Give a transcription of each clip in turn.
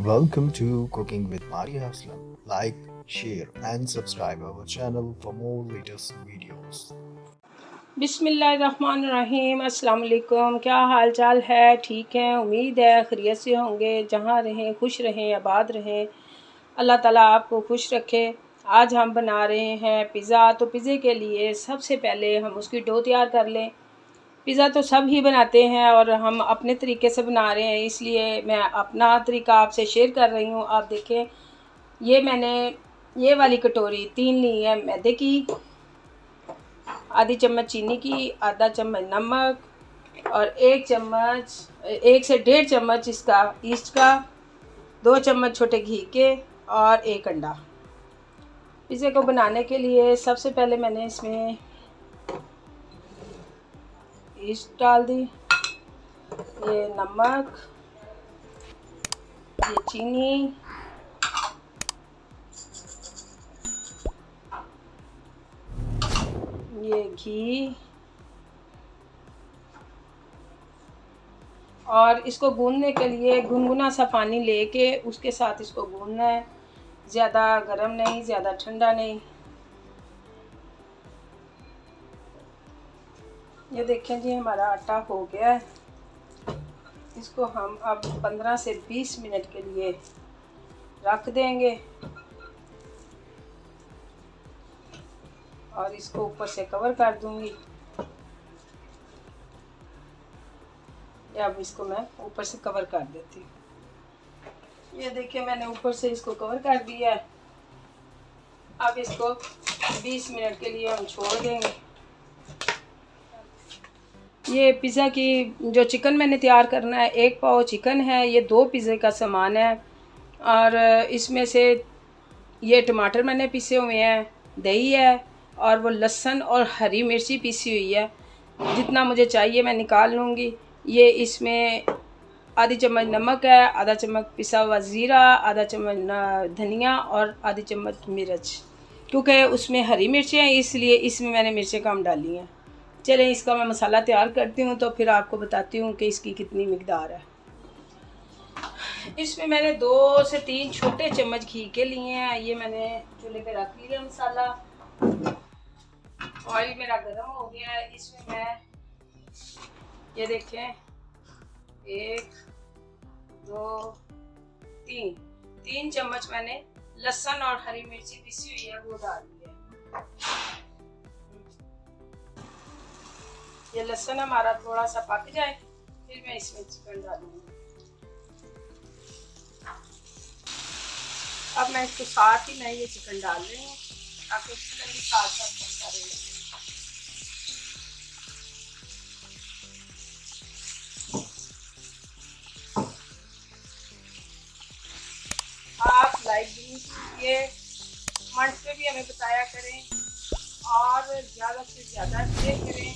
Welcome to Cooking with Maria Aslam. Like, share, and subscribe our channel for more latest videos. बिस्मिल्लाहिर्रहमानिर्रहीम। अस्सलाम वालेकुम। क्या हाल चाल है? ठीक हैं, उम्मीद है खैरियत से होंगे। जहाँ रहें खुश रहें, आबाद रहें। अल्लाह ताला आपको खुश रखे। आज हम बना रहे हैं पिज़्ज़ा। तो पिज़्ज़े के लिए सबसे पहले हम उसकी डो तैयार कर लें। पिज़्ज़ा तो सब ही बनाते हैं और हम अपने तरीके से बना रहे हैं, इसलिए मैं अपना तरीका आपसे शेयर कर रही हूँ। आप देखें, ये मैंने ये वाली कटोरी 3 ली है मैदे की, आधी चम्मच चीनी की, आधा चम्मच नमक और 1 से 1.5 चम्मच इसका ईस्ट का, 2 चम्मच छोटे घी के और 1 अंडा। पिज़्ज़े को बनाने के लिए सबसे पहले मैंने इसमें ईस्ट डाल दी, ये नमक, ये चीनी, ये घी और इसको गूंदने के लिए गुनगुना सा पानी लेके उसके साथ इसको गूंदना है। ज़्यादा गर्म नहीं, ज़्यादा ठंडा नहीं। ये देखें जी, हमारा आटा हो गया है। इसको हम अब 15 से 20 मिनट के लिए रख देंगे और इसको ऊपर से कवर कर दूंगी। अब इसको मैं ऊपर से कवर कर देती हूँ। ये देखिए, मैंने ऊपर से इसको कवर कर दिया है। अब इसको 20 मिनट के लिए हम छोड़ देंगे। ये पिज़्ज़ा की जो चिकन मैंने तैयार करना है, 1 पाव चिकन है, ये 2 पिज़्ज़े का सामान है। और इसमें से ये टमाटर मैंने पीसे हुए हैं, दही है और वो लहसुन और हरी मिर्ची पीसी हुई है। जितना मुझे चाहिए मैं निकाल लूँगी। ये इसमें आधी चम्मच नमक है, आधा चम्मच पिसा हुआ ज़ीरा, आधा चम्मच धनिया और आधी चम्मच मिर्च। क्योंकि उसमें हरी मिर्चें हैं इसलिए इसमें मैंने मिर्चें कम डाली हैं। चलें, इसका मैं मसाला तैयार करती हूँ तो फिर आपको बताती हूँ कि इसकी कितनी मिकदार है। इसमें मैंने 2 से 3 छोटे चम्मच घी के लिए हैं। ये मैंने चूल्हे पे रख लिया मसाला। ऑयल मेरा गर्म हो गया है। इसमें मैं ये देखें, 1 2 3 चम्मच मैंने लहसुन और हरी मिर्ची पिसी हुई है वो डाल दी है। ये लहसुन हमारा थोड़ा सा पक जाए फिर मैं इसमें चिकन डालूंगी। अब मैं इसको साथ ही मैं ये चिकन डाल रही हूँ ताकि चिकन भी साथ साथ पकता रहे। आप लाइक भी कीजिए, कमेंट्स पे भी हमें बताया करें और ज़्यादा से ज़्यादा शेयर करें।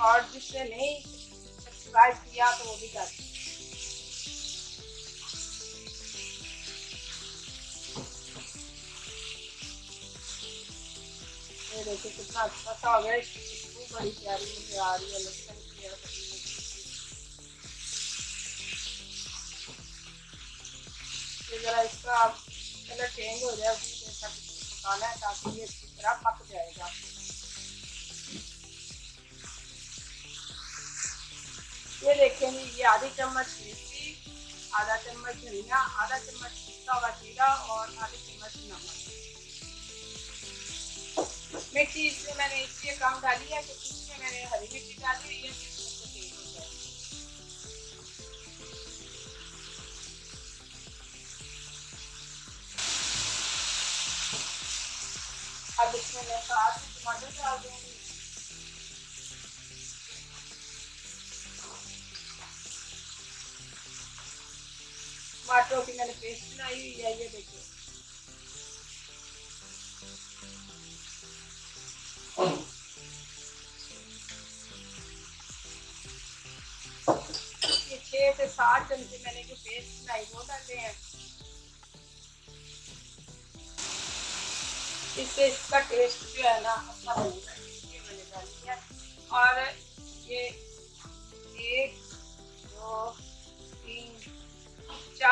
और जिसने नहीं सब्सक्राइब किया तो वो भी कर दें। ये देखिए कितना अच्छा सा हो गया। इसकी खुशबू बड़ी प्यारी मुझे आ रही है लहसुन की और हरी मिर्ची की। ज़रा इसका कलर चेंज हो जाए उसी देर तक इसको पकाना है ताकि ये अच्छी तरह पक जाएगा। ये देखें जी, ये आधी चम्मच मिर्ची, आधा चम्मच धनिया, आधा चम्मच पिसा हुआ जीरा और आधी चम्मच नमक। मिर्ची इसमें मैंने इसलिए कम डाली है क्योंकि इसमें मैंने हरी मिर्ची डाली हुई है, इसको तेज हो जाए। अब इसमें मैं साथ में टमाटर डाल दूंगी। टमाटरों की मैंने पेस्ट बनाई हुई है, ये देखिए। ये 6 से 7 चमचे मैंने जो पेस्ट बनाई वो डाले हैं। इससे इसका टेस्ट जो है ना अच्छा बनेगा, ये मैंने डाली है। और ये 1 2 3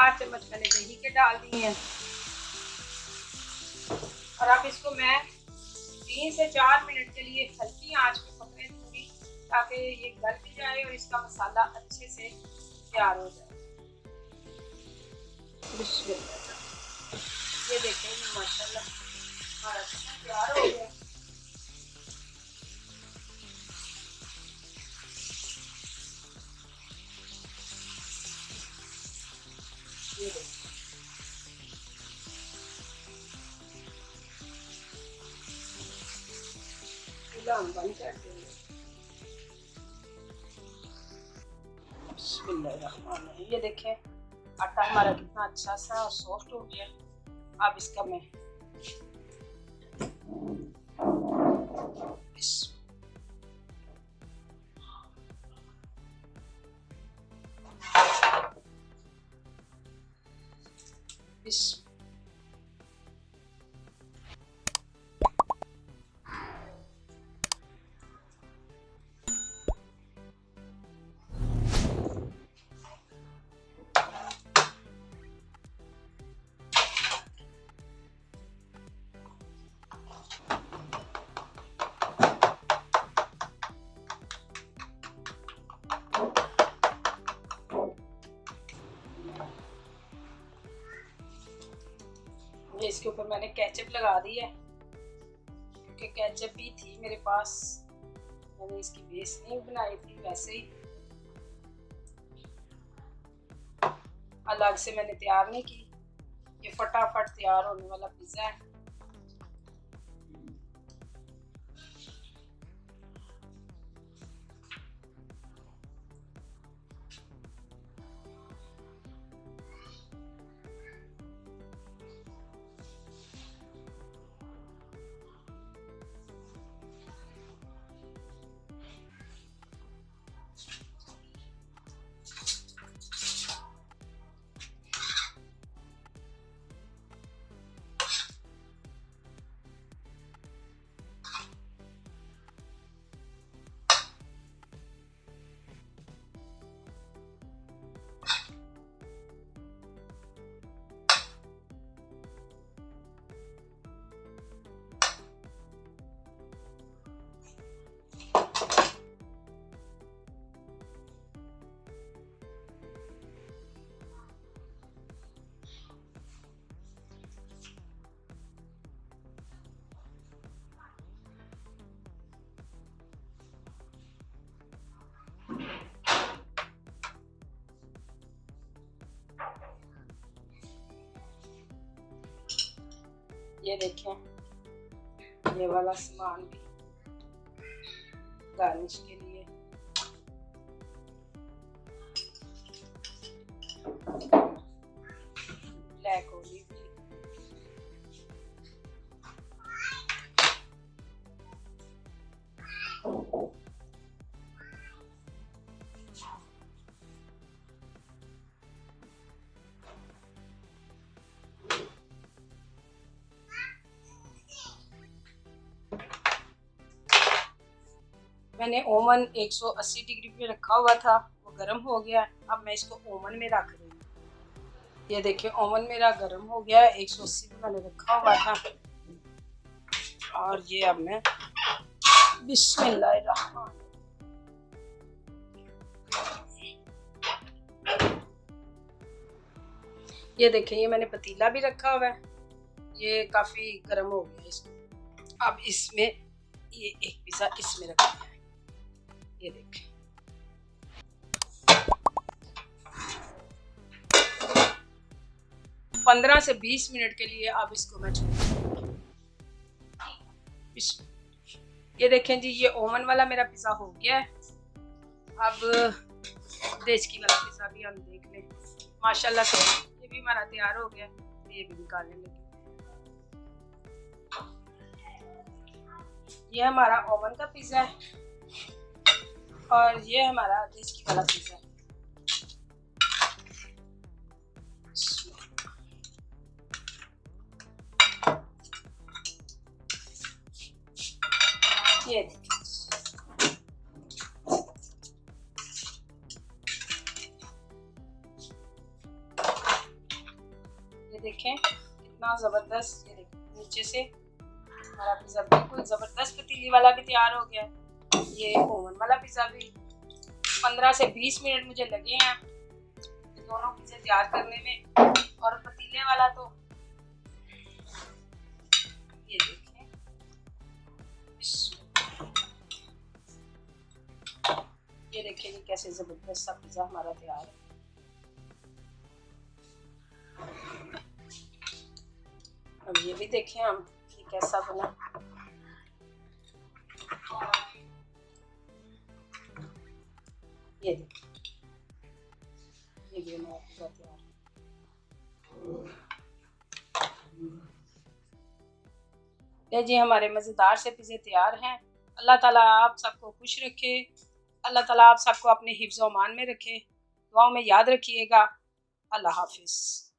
4 चम्मच मैंने दही के डाल दिए हैं। और अब इसको मैं 3 से 4 मिनट के लिए हल्की आंच पे पकने दूंगी ताकि ये गल भी जाए और इसका मसाला अच्छे से तैयार हो जाए। ये देखें माशाल्लाह हमारा चिकन तैयार हो गया। ये देखें हम बंद कर देंगे। बिस्मिल्लाहिर्रहमानिर्रहीम। ये देखें आटा हमारा कितना अच्छा सा और सॉफ्ट हो गया। अब इसका मैं इसके ऊपर मैंने केचप लगा दी है क्योंकि केचप भी थी मेरे पास। मैंने इसकी बेस नहीं बनाई थी, वैसे ही अलग से मैंने तैयार नहीं की। ये फटाफट तैयार होने वाला पिज़्ज़ा है। ये देखें ये वाला सामान भी गार्निश के लिए। ब्लैक ओलिव भी। मैंने ओवन 180 डिग्री पे रखा हुआ था, वो गर्म हो गया। अब मैं इसको ओवन में रख रही हूँ। ये देखिए ओवन मेरा गर्म हो गया, 180 पे मैंने रखा हुआ था। और ये अब मैं बिस्मिल्लाहिर्रहमान। ये देखें ये मैंने पतीला भी रखा हुआ है, ये काफ़ी गर्म हो गया इसको। अब इसमें ये एक पिज़्ज़ा इसमें रखना है। ये देखें पंद्रह से 20 मिनट के लिए अब इसको मैं छोड़। ये देखें जी ये ओवन वाला मेरा पिज़्ज़ा हो गया है। अब देसी वाला पिज़्ज़ा भी हम देख लें। माशाल्लाह से ये भी हमारा तैयार हो गया, ये भी निकालने लगे। ये हमारा ओवन का पिज़्ज़ा है और ये हमारा देसी वाला पिज़्ज़ा है। ये देखें कितना ज़बरदस्त, ये देखें नीचे से हमारा पिज़्ज़ा बिल्कुल ज़बरदस्त पतीली वाला भी तैयार हो गया। ये ओवन वाला पिज़्ज़ा भी 15 से 20 मिनट मुझे लगे हैं दोनों पिज़्ज़े तैयार करने में, और पतीले वाला तो ये देखें, ये देखिए जी कैसे ज़बरदस्त सा पिज़्ज़ा हमारा तैयार है। अब ये भी देखें हम कि कैसा बना। ये देखिए, ये भी हमारा पिज़्ज़ा तैयार है। ये जी हमारे मज़ेदार से पिज़्ज़े तैयार हैं। अल्लाह ताला आप सबको खुश रखे, अल्लाह ताला आप सबको अपने हिफ्ज़-ओ-मान में रखे। दुआओं में याद रखिएगा। अल्लाह हाफ़िज़।